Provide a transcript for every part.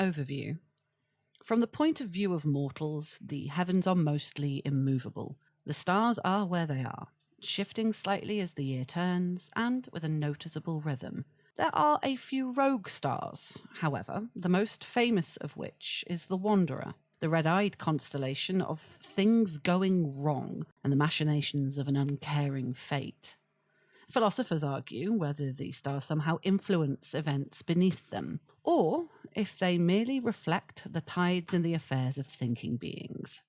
Overview. From the point of view of mortals, the heavens are mostly immovable. The stars are where they are, shifting slightly as the year turns, and with a noticeable rhythm. There are a few rogue stars, however, the most famous of which is the Wanderer, the red-eyed constellation of things going wrong and the machinations of an uncaring fate. Philosophers argue whether the stars somehow influence events beneath them, or if they merely reflect the tides in the affairs of thinking beings.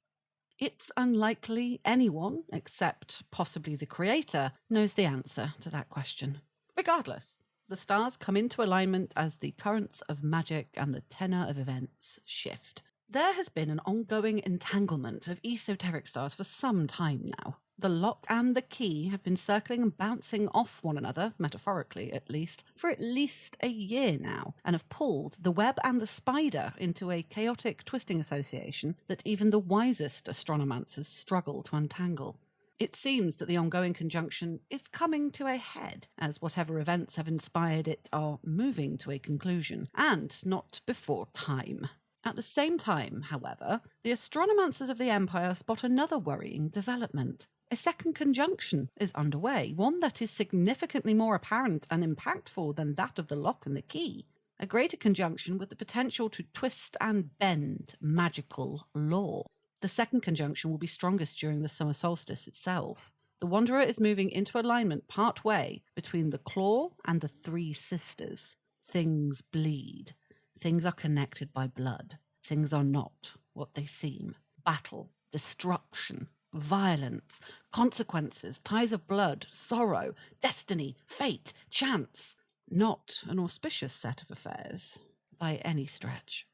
It's unlikely anyone, except possibly the creator, knows the answer to that question. Regardless, the stars come into alignment as the currents of magic and the tenor of events shift. There has been an ongoing entanglement of esoteric stars for some time now. The lock and the key have been circling and bouncing off one another, metaphorically at least, for at least a year now, and have pulled the web and the spider into a chaotic twisting association that even the wisest astronomancers struggle to untangle. It seems that the ongoing conjunction is coming to a head, as whatever events have inspired it are moving to a conclusion, and not before time. At the same time, however, the astronomancers of the Empire spot another worrying development. A second conjunction is underway, one that is significantly more apparent and impactful than that of the lock and the key. A greater conjunction with the potential to twist and bend magical law. The second conjunction will be strongest during the summer solstice itself. The Wanderer is moving into alignment part-way between the Claw and the Three Sisters. Things bleed. Things are connected by blood. Things are not what they seem. Battle, destruction, violence, consequences, ties of blood, sorrow, destiny, fate, chance. Not an auspicious set of affairs, by any stretch.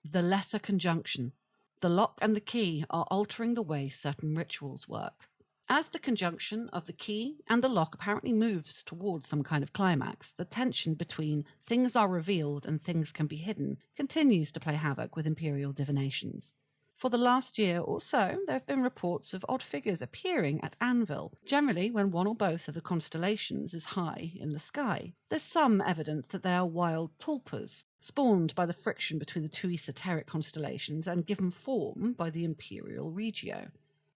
The lesser conjunction. The lock and the key are altering the way certain rituals work. As the conjunction of the key and the lock apparently moves towards some kind of climax, the tension between things are revealed and things can be hidden continues to play havoc with imperial divinations. For the last year or so, there have been reports of odd figures appearing at Anvil, generally when one or both of the constellations is high in the sky. There's some evidence that they are wild tulpas, spawned by the friction between the two esoteric constellations and given form by the imperial regio.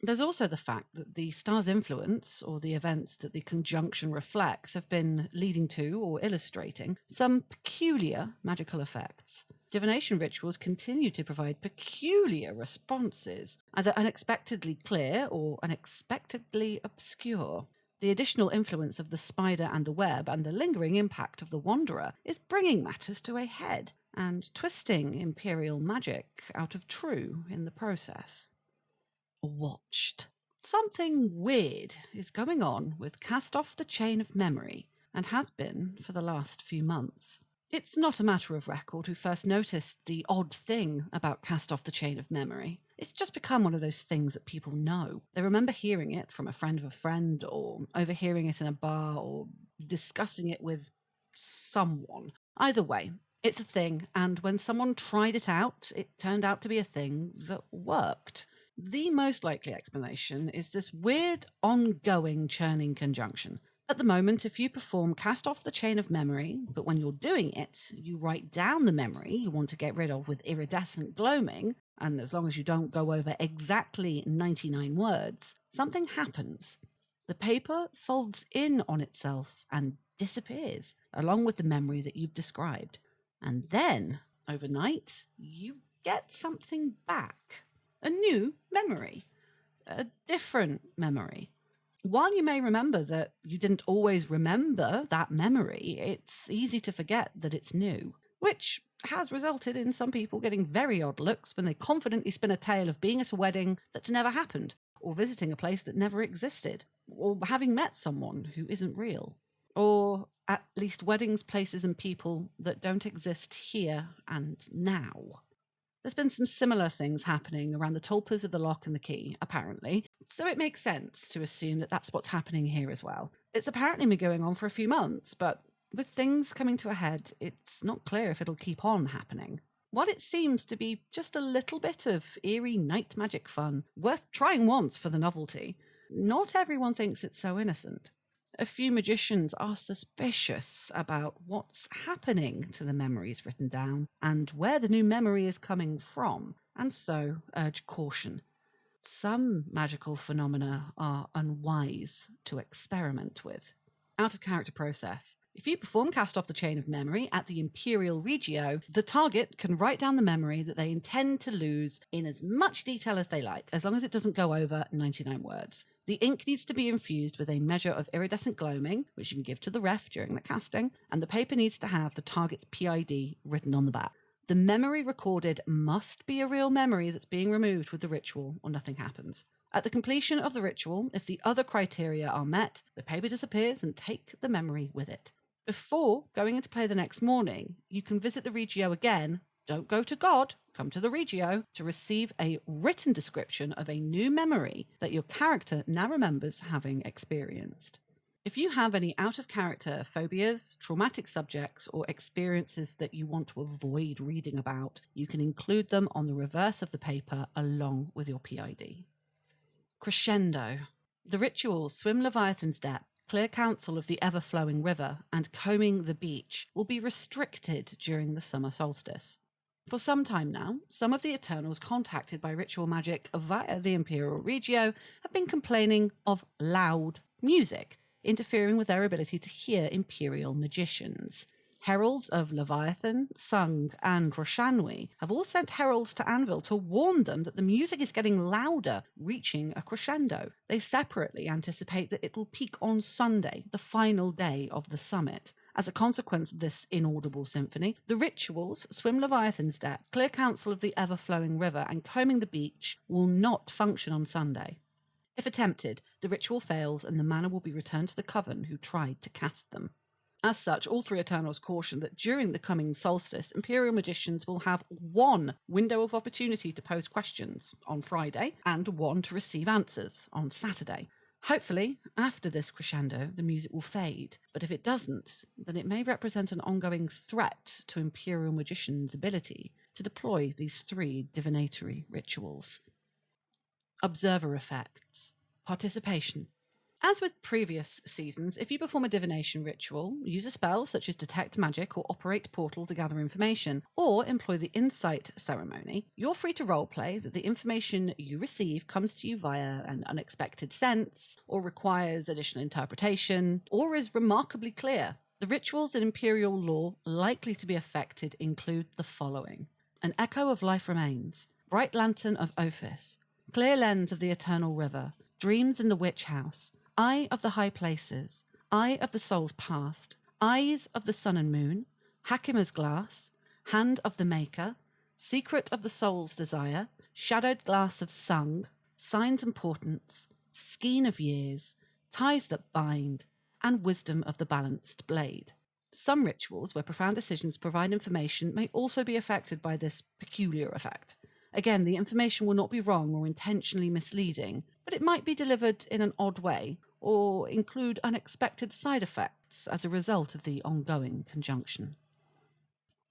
There's also the fact that the star's influence, or the events that the conjunction reflects, have been leading to, or illustrating, some peculiar magical effects. Divination rituals continue to provide peculiar responses, either unexpectedly clear or unexpectedly obscure. The additional influence of the spider and the web and the lingering impact of the Wanderer is bringing matters to a head, and twisting imperial magic out of true in the process. Watched. Something weird is going on with Cast Off the Chain of Memory, and has been for the last few months. It's not a matter of record who first noticed the odd thing about Cast Off the Chain of Memory. It's just become one of those things that people know. They remember hearing it from a friend of a friend, or overhearing it in a bar, or discussing it with someone. Either way, it's a thing, and when someone tried it out, it turned out to be a thing that worked. The most likely explanation is this weird, ongoing churning conjunction. At the moment, if you perform Cast Off the Chain of Memory, but when you're doing it, you write down the memory you want to get rid of with iridescent gloaming, and as long as you don't go over exactly 99 words, something happens. The paper folds in on itself and disappears, along with the memory that you've described. And then, overnight, you get something back. A new memory. A different memory. While you may remember that you didn't always remember that memory, it's easy to forget that it's new, which has resulted in some people getting very odd looks when they confidently spin a tale of being at a wedding that never happened, or visiting a place that never existed, or having met someone who isn't real, or at least weddings, places, and people that don't exist here and now. There's been some similar things happening around the tulpas of the lock and the key, apparently, so it makes sense to assume that that's what's happening here as well. It's apparently been going on for a few months, but with things coming to a head, it's not clear if it'll keep on happening. While it seems to be just a little bit of eerie night magic fun, worth trying once for the novelty, not everyone thinks it's so innocent. A few magicians are suspicious about what's happening to the memories written down and where the new memory is coming from, and so urge caution. Some magical phenomena are unwise to experiment with. Out of character process. If you perform cast off the chain of memory at the Imperial Regio, the target can write down the memory that they intend to lose in as much detail as they like, as long as it doesn't go over 99 words. The ink needs to be infused with a measure of iridescent gloaming, which you can give to the ref during the casting, and the paper needs to have the target's PID written on the back. The memory recorded must be a real memory that's being removed with the ritual, or nothing happens. At the completion of the ritual, if the other criteria are met, the paper disappears and take the memory with it. Before going into play the next morning, you can visit the Regio again. Don't go to God, come to the Regio to receive a written description of a new memory that your character now remembers having experienced. If you have any out-of-character phobias, traumatic subjects, or experiences that you want to avoid reading about, you can include them on the reverse of the paper along with your PID. Crescendo. The rituals Swim Leviathan's Depth, Clear Counsel of the Ever-Flowing River, and Combing the Beach will be restricted during the summer solstice. For some time now, some of the Eternals contacted by ritual magic via the Imperial Regio have been complaining of loud music, interfering with their ability to hear Imperial magicians. Heralds of Leviathan, Sung, and Roshanwi have all sent heralds to Anvil to warn them that the music is getting louder, reaching a crescendo. They separately anticipate that it will peak on Sunday, the final day of the summit. As a consequence of this inaudible symphony, the rituals Swim Leviathan's Depth, Clear Counsel of the Ever-Flowing River, and Combing the Beach will not function on Sunday. If attempted, the ritual fails and the mana will be returned to the coven who tried to cast them. As such, all three Eternals caution that during the coming solstice, Imperial magicians will have one window of opportunity to pose questions on Friday and one to receive answers on Saturday. Hopefully, after this crescendo, the music will fade, but if it doesn't, then it may represent an ongoing threat to Imperial magicians' ability to deploy these three divinatory rituals. Observer effects. Participation. As with previous seasons, if you perform a divination ritual, use a spell such as Detect Magic or Operate Portal to gather information, or employ the Insight ceremony, you're free to roleplay that the information you receive comes to you via an unexpected sense, or requires additional interpretation, or is remarkably clear. The rituals in Imperial lore likely to be affected include the following: An Echo of Life Remains, Bright Lantern of Ophis, Clear Lens of the Eternal River, Dreams in the Witch House, Eye of the High Places, Eye of the Soul's Past, Eyes of the Sun and Moon, Hakima's Glass, Hand of the Maker, Secret of the Soul's Desire, Shadowed Glass of Sung, Signs and Portents, Skein of Years, Ties that Bind, and Wisdom of the Balanced Blade. Some rituals where profound decisions provide information may also be affected by this peculiar effect. Again, the information will not be wrong or intentionally misleading, but it might be delivered in an odd way or include unexpected side effects as a result of the ongoing conjunction.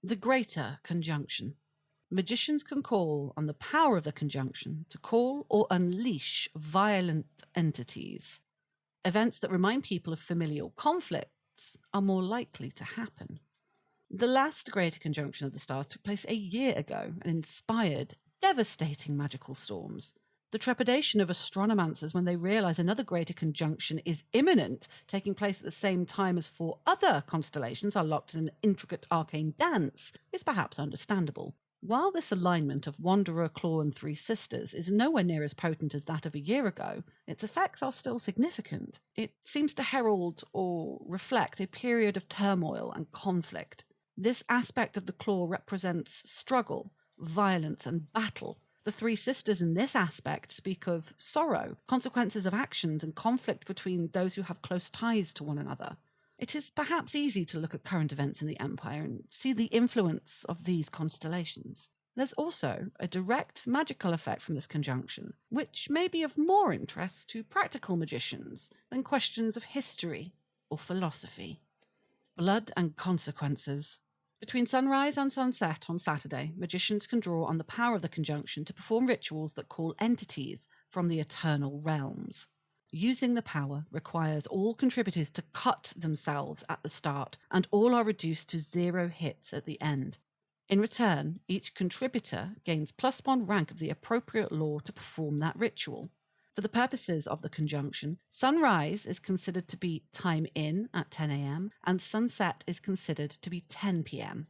The Greater Conjunction. Magicians can call on the power of the conjunction to call or unleash violent entities. Events that remind people of familial conflicts are more likely to happen. The last Greater Conjunction of the Stars took place a year ago and inspired devastating magical storms. The trepidation of astronomancers when they realise another Greater Conjunction is imminent, taking place at the same time as 4 other constellations are locked in an intricate arcane dance, is perhaps understandable. While this alignment of Wanderer, Claw and Three Sisters is nowhere near as potent as that of a year ago, its effects are still significant. It seems to herald or reflect a period of turmoil and conflict. This aspect of the claw represents struggle, violence, and battle. The Three Sisters in this aspect speak of sorrow, consequences of actions, and conflict between those who have close ties to one another. It is perhaps easy to look at current events in the Empire and see the influence of these constellations. There's also a direct magical effect from this conjunction, which may be of more interest to practical magicians than questions of history or philosophy. Blood and consequences. Between sunrise and sunset on Saturday, magicians can draw on the power of the conjunction to perform rituals that call entities from the eternal realms. Using the power requires all contributors to cut themselves at the start, and all are reduced to 0 hits at the end. In return, each contributor gains +1 rank of the appropriate law to perform that ritual. For the purposes of the conjunction, sunrise is considered to be time in at 10 a.m. and sunset is considered to be 10 p.m.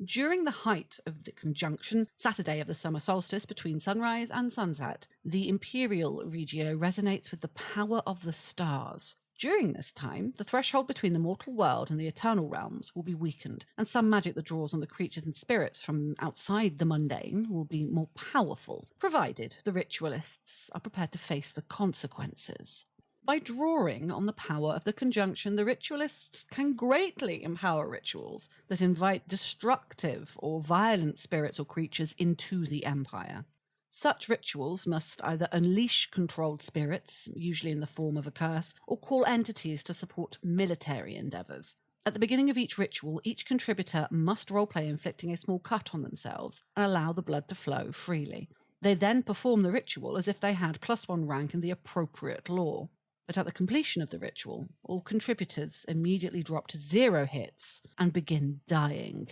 During the height of the conjunction, Saturday of the summer solstice between sunrise and sunset, the imperial regio resonates with the power of the stars. During this time, the threshold between the mortal world and the eternal realms will be weakened, and some magic that draws on the creatures and spirits from outside the mundane will be more powerful, provided the ritualists are prepared to face the consequences. By drawing on the power of the conjunction, the ritualists can greatly empower rituals that invite destructive or violent spirits or creatures into the Empire. Such rituals must either unleash controlled spirits, usually in the form of a curse, or call entities to support military endeavours. At the beginning of each ritual, each contributor must roleplay inflicting a small cut on themselves and allow the blood to flow freely. They then perform the ritual as if they had +1 rank in the appropriate law. But at the completion of the ritual, all contributors immediately drop to 0 hits and begin dying.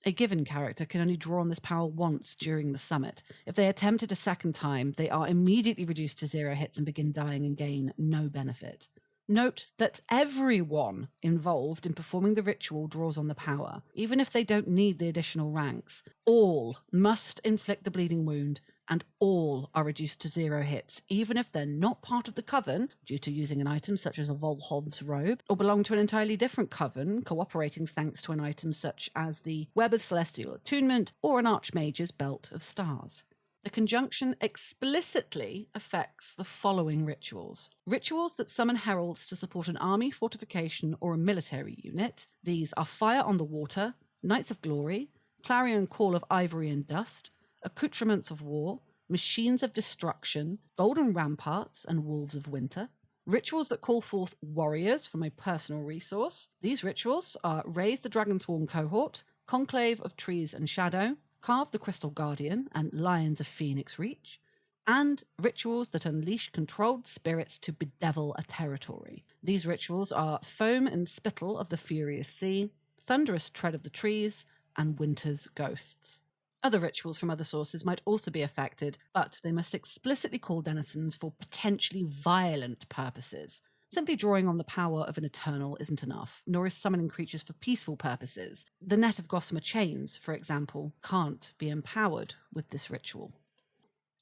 A given character can only draw on this power once during the summit. If they attempt it a second time, they are immediately reduced to 0 hits and begin dying and gain no benefit. Note that everyone involved in performing the ritual draws on the power, even if they don't need the additional ranks. All must inflict the bleeding wound, and all are reduced to 0 hits, even if they're not part of the coven, due to using an item such as a Volhov's robe, or belong to an entirely different coven, cooperating thanks to an item such as the Web of Celestial Attunement or an Archmage's Belt of Stars. The conjunction explicitly affects the following rituals. Rituals that summon heralds to support an army, fortification, or a military unit. These are Fire on the Water, Knights of Glory, Clarion Call of Ivory and Dust, Accoutrements of War, Machines of Destruction, Golden Ramparts, and Wolves of Winter. Rituals that call forth warriors from a personal resource. These rituals are Raise the Dragonsworn Cohort, Conclave of Trees and Shadow, Carve the Crystal Guardian, and Lions of Phoenix Reach, and rituals that unleash controlled spirits to bedevil a territory. These rituals are Foam and Spittle of the Furious Sea, Thunderous Tread of the Trees, and Winter's Ghosts. Other rituals from other sources might also be affected, but they must explicitly call denizens for potentially violent purposes. Simply drawing on the power of an Eternal isn't enough, nor is summoning creatures for peaceful purposes. The Net of Gossamer Chains, for example, can't be empowered with this ritual.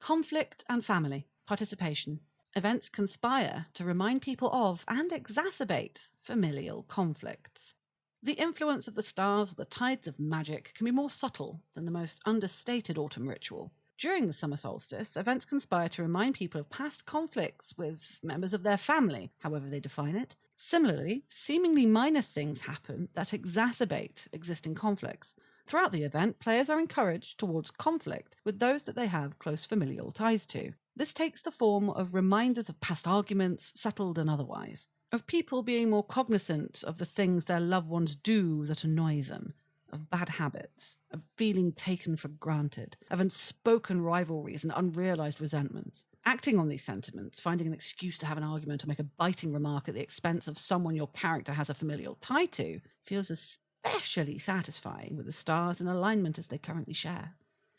Conflict and family. Participation. Events conspire to remind people of and exacerbate familial conflicts. The influence of the stars or the tides of magic can be more subtle than the most understated autumn ritual. During the summer solstice, events conspire to remind people of past conflicts with members of their family, however they define it. Similarly, seemingly minor things happen that exacerbate existing conflicts. Throughout the event, players are encouraged towards conflict with those that they have close familial ties to. This takes the form of reminders of past arguments, settled and otherwise, of people being more cognizant of the things their loved ones do that annoy them, of bad habits, of feeling taken for granted, of unspoken rivalries and unrealised resentments. Acting on these sentiments, finding an excuse to have an argument or make a biting remark at the expense of someone your character has a familial tie to, feels especially satisfying with the stars in alignment as they currently share.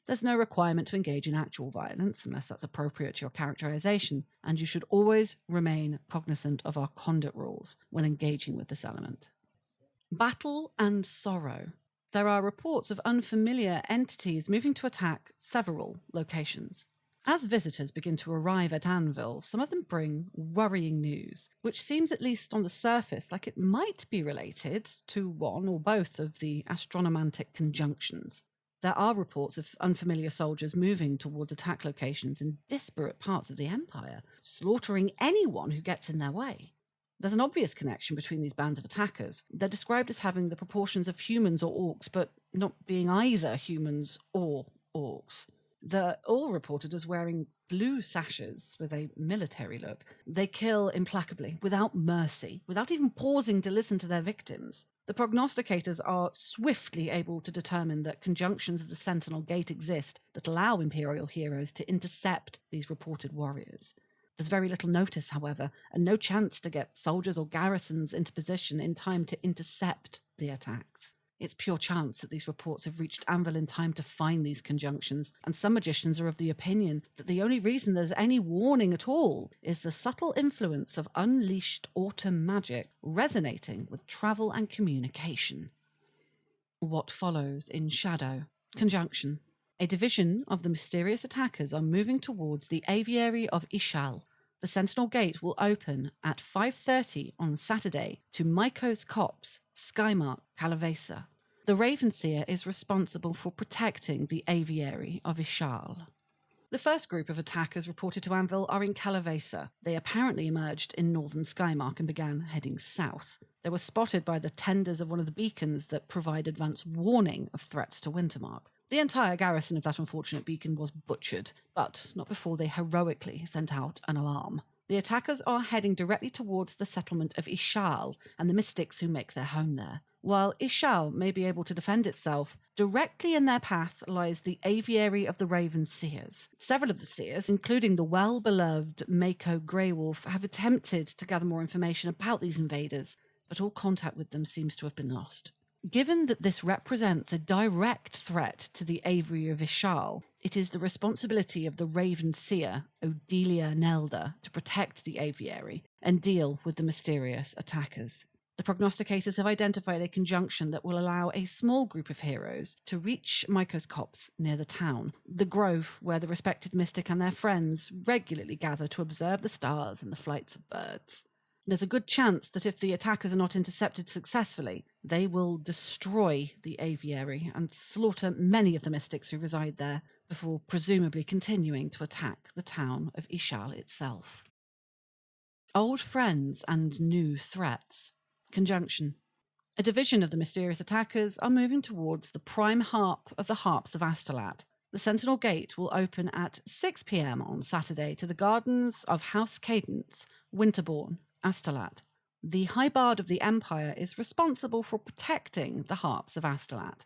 There's no requirement to engage in actual violence unless that's appropriate to your characterization, and you should always remain cognizant of our conduct rules when engaging with this element. Battle and sorrow. There are reports of unfamiliar entities moving to attack several locations. As visitors begin to arrive at Anvil, some of them bring worrying news, which seems at least on the surface like it might be related to one or both of the astronomantic conjunctions. There are reports of unfamiliar soldiers moving towards attack locations in disparate parts of the Empire, slaughtering anyone who gets in their way. There's an obvious connection between these bands of attackers. They're described as having the proportions of humans or orcs, but not being either humans or orcs. They're all reported as wearing blue sashes with a military look. They kill implacably, without mercy, without even pausing to listen to their victims. The prognosticators are swiftly able to determine that conjunctions of the Sentinel Gate exist that allow Imperial heroes to intercept these reported warriors. There's very little notice, however, and no chance to get soldiers or garrisons into position in time to intercept the attacks. It's pure chance that these reports have reached Anvil in time to find these conjunctions, and some magicians are of the opinion that the only reason there's any warning at all is the subtle influence of unleashed autumn magic resonating with travel and communication. What follows in shadow? Conjunction. A division of the mysterious attackers are moving towards the aviary of Ishal. The Sentinel Gate will open at 5:30 on Saturday to Maikos Copse, Skymark, Calavesa. The Ravenseer is responsible for protecting the aviary of Ishal. The first group of attackers reported to Anvil are in Calavesa. They apparently emerged in northern Skymark and began heading south. They were spotted by the tenders of one of the beacons that provide advance warning of threats to Wintermark. The entire garrison of that unfortunate beacon was butchered, but not before they heroically sent out an alarm. The attackers are heading directly towards the settlement of Ishal and the mystics who make their home there. While Ishal may be able to defend itself, directly in their path lies the aviary of the Raven Seers. Several of the Seers, including the well-beloved Mako Greywolf, have attempted to gather more information about these invaders, but all contact with them seems to have been lost. Given that this represents a direct threat to the aviary of Ishal, it is the responsibility of the Raven Seer, Odelia Nelda, to protect the aviary and deal with the mysterious attackers. The prognosticators have identified a conjunction that will allow a small group of heroes to reach Maikos Copse near the town, the grove where the respected mystic and their friends regularly gather to observe the stars and the flights of birds. There's a good chance that if the attackers are not intercepted successfully, they will destroy the aviary and slaughter many of the mystics who reside there before presumably continuing to attack the town of Ishal itself. Old friends and new threats. Conjunction. A division of the mysterious attackers are moving towards the prime harp of the Harps of Astolat. The Sentinel Gate will open at 6 p.m. on Saturday to the gardens of House Cadence, Winterbourne, Astolat. The High Bard of the Empire is responsible for protecting the Harps of Astolat.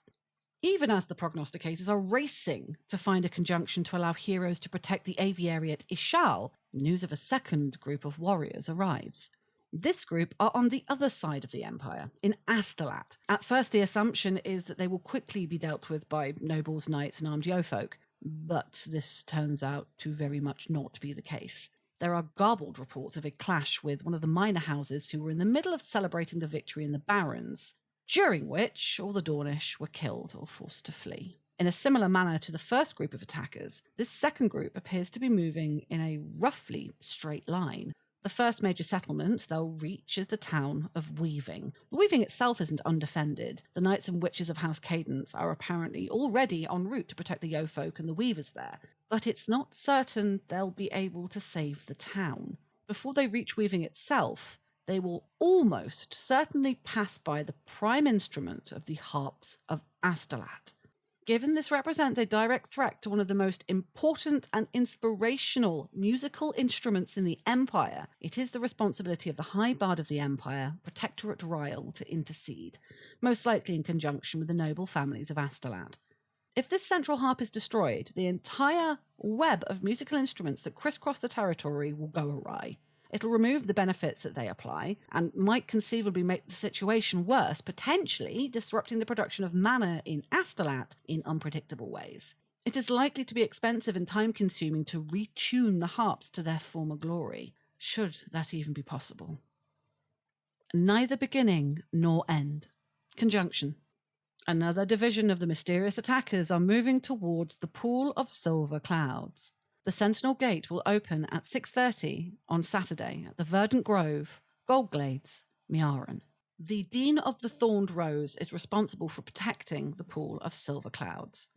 Even as the prognosticators are racing to find a conjunction to allow heroes to protect the aviary at Ishal, news of a second group of warriors arrives. This group are on the other side of the Empire, in Astolat. At first, the assumption is that they will quickly be dealt with by nobles, knights, and armed yeofolk, but this turns out to very much not be the case. There are garbled reports of a clash with one of the minor houses who were in the middle of celebrating the victory in the Barrens, during which all the Dornish were killed or forced to flee. In a similar manner to the first group of attackers, this second group appears to be moving in a roughly straight line. The first major settlement they'll reach is the town of Weaving. Weaving itself isn't undefended. The Knights and Witches of House Cadence are apparently already en route to protect the Yeofolk and the Weavers there, but it's not certain they'll be able to save the town. Before they reach Weaving itself, they will almost certainly pass by the prime instrument of the Harps of Astolat. Given this represents a direct threat to one of the most important and inspirational musical instruments in the Empire, it is the responsibility of the High Bard of the Empire, Protectorate Ryle, to intercede, most likely in conjunction with the noble families of Astolat. If this central harp is destroyed, the entire web of musical instruments that crisscross the territory will go awry. It'll remove the benefits that they apply and might conceivably make the situation worse, potentially disrupting the production of mana in Astolat in unpredictable ways. It is likely to be expensive and time-consuming to retune the harps to their former glory, should that even be possible. Neither beginning nor end. Conjunction. Another division of the mysterious attackers are moving towards the Pool of Silver Clouds. The Sentinel Gate will open at 6:30 on Saturday at the Verdant Grove, Goldglades, Miaran. The Dean of the Thorned Rose is responsible for protecting the Pool of Silver Clouds.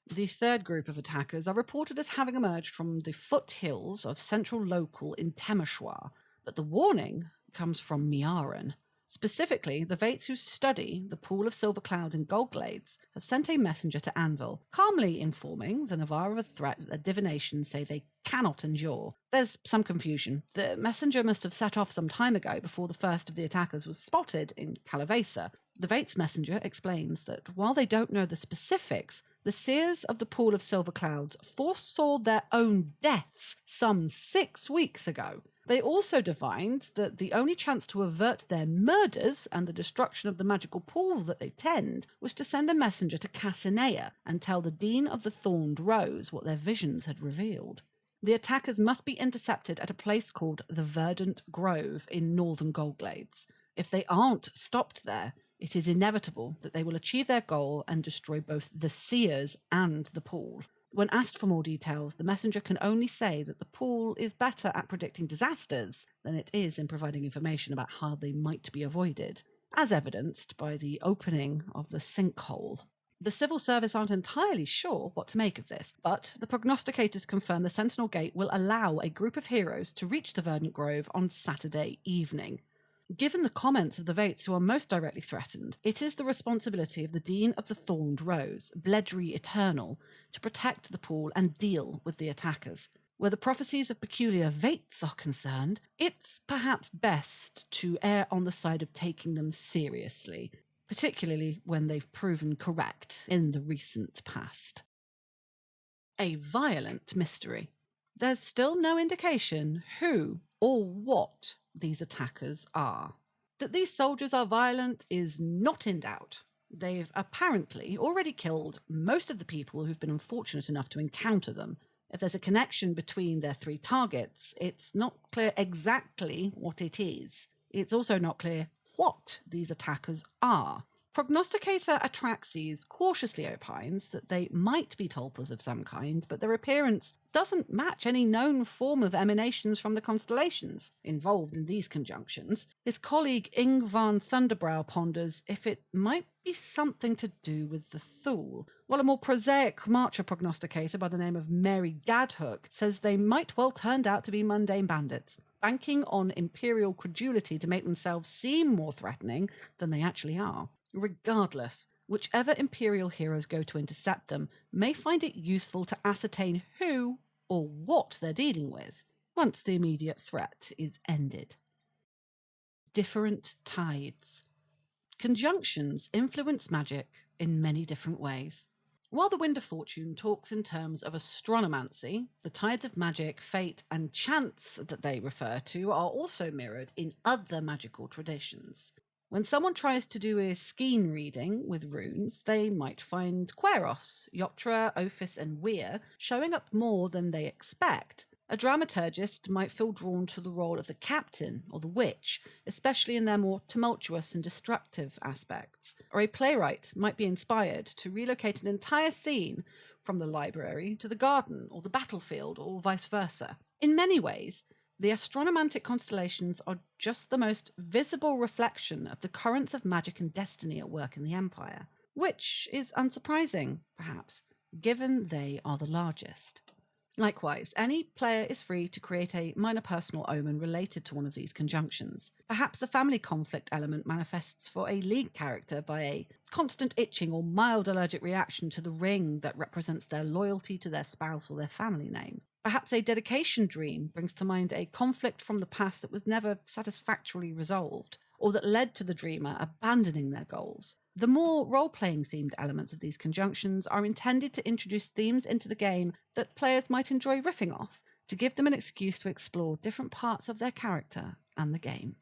The third group of attackers are reported as having emerged from the foothills of Central Local in Temeshwar, but the warning comes from Miaran. Specifically, the Vates who study the Pool of Silver Clouds in Goldglades have sent a messenger to Anvil, calmly informing the Navarre of a threat that their divinations say they cannot endure. There's some confusion. The messenger must have set off some time ago before the first of the attackers was spotted in Calavesa. The Vates messenger explains that while they don't know the specifics, The seers of the Pool of Silver Clouds foresaw their own deaths some 6 weeks ago. They also divined that the only chance to avert their murders and the destruction of the magical pool that they tend was to send a messenger to Cassinea and tell the Dean of the Thorned Rose what their visions had revealed. The attackers must be intercepted at a place called the Verdant Grove in northern Goldglades. If they aren't stopped there, it is inevitable that they will achieve their goal and destroy both the seers and the pool. When asked for more details, the messenger can only say that the pool is better at predicting disasters than it is in providing information about how they might be avoided, as evidenced by the opening of the sinkhole. The civil service aren't entirely sure what to make of this, but the prognosticators confirm the Sentinel Gate will allow a group of heroes to reach the Verdant Grove on Saturday evening. Given the comments of the Vates who are most directly threatened, it is the responsibility of the Dean of the Thorned Rose, Bledry Eternal, to protect the pool and deal with the attackers. Where the prophecies of peculiar Vates are concerned, it's perhaps best to err on the side of taking them seriously, particularly when they've proven correct in the recent past. A violent mystery. There's still no indication who or what these attackers are. That these soldiers are violent is not in doubt. They've apparently already killed most of the people who've been unfortunate enough to encounter them. If there's a connection between their 3 targets, it's not clear exactly what it is. It's also not clear what these attackers are. Prognosticator Atraxes cautiously opines that they might be tulpas of some kind, but their appearance doesn't match any known form of emanations from the constellations involved in these conjunctions. His colleague Ingvar Thunderbrow ponders if it might be something to do with the Thule, while a more prosaic Marcher prognosticator by the name of Mary Gadhook says they might well turn out to be mundane bandits, banking on imperial credulity to make themselves seem more threatening than they actually are. Regardless, whichever Imperial heroes go to intercept them may find it useful to ascertain who or what they're dealing with once the immediate threat is ended. Different tides. Conjunctions influence magic in many different ways. While the Wind of Fortune talks in terms of astronomancy, the tides of magic, fate, and chance that they refer to are also mirrored in other magical traditions. When someone tries to do a skein reading with runes, they might find Queros, Yoptra, Ophis, and Weir showing up more than they expect. A dramaturgist might feel drawn to the role of the captain or the witch, especially in their more tumultuous and destructive aspects. Or a playwright might be inspired to relocate an entire scene from the library to the garden or the battlefield or vice versa. In many ways, the astronomantic constellations are just the most visible reflection of the currents of magic and destiny at work in the Empire, which is unsurprising, perhaps, given they are the largest. Likewise, any player is free to create a minor personal omen related to one of these conjunctions. Perhaps the family conflict element manifests for a league character by a constant itching or mild allergic reaction to the ring that represents their loyalty to their spouse or their family name. Perhaps a dedication dream brings to mind a conflict from the past that was never satisfactorily resolved, or that led to the dreamer abandoning their goals. The more role-playing themed elements of these conjunctions are intended to introduce themes into the game that players might enjoy riffing off, to give them an excuse to explore different parts of their character and the game.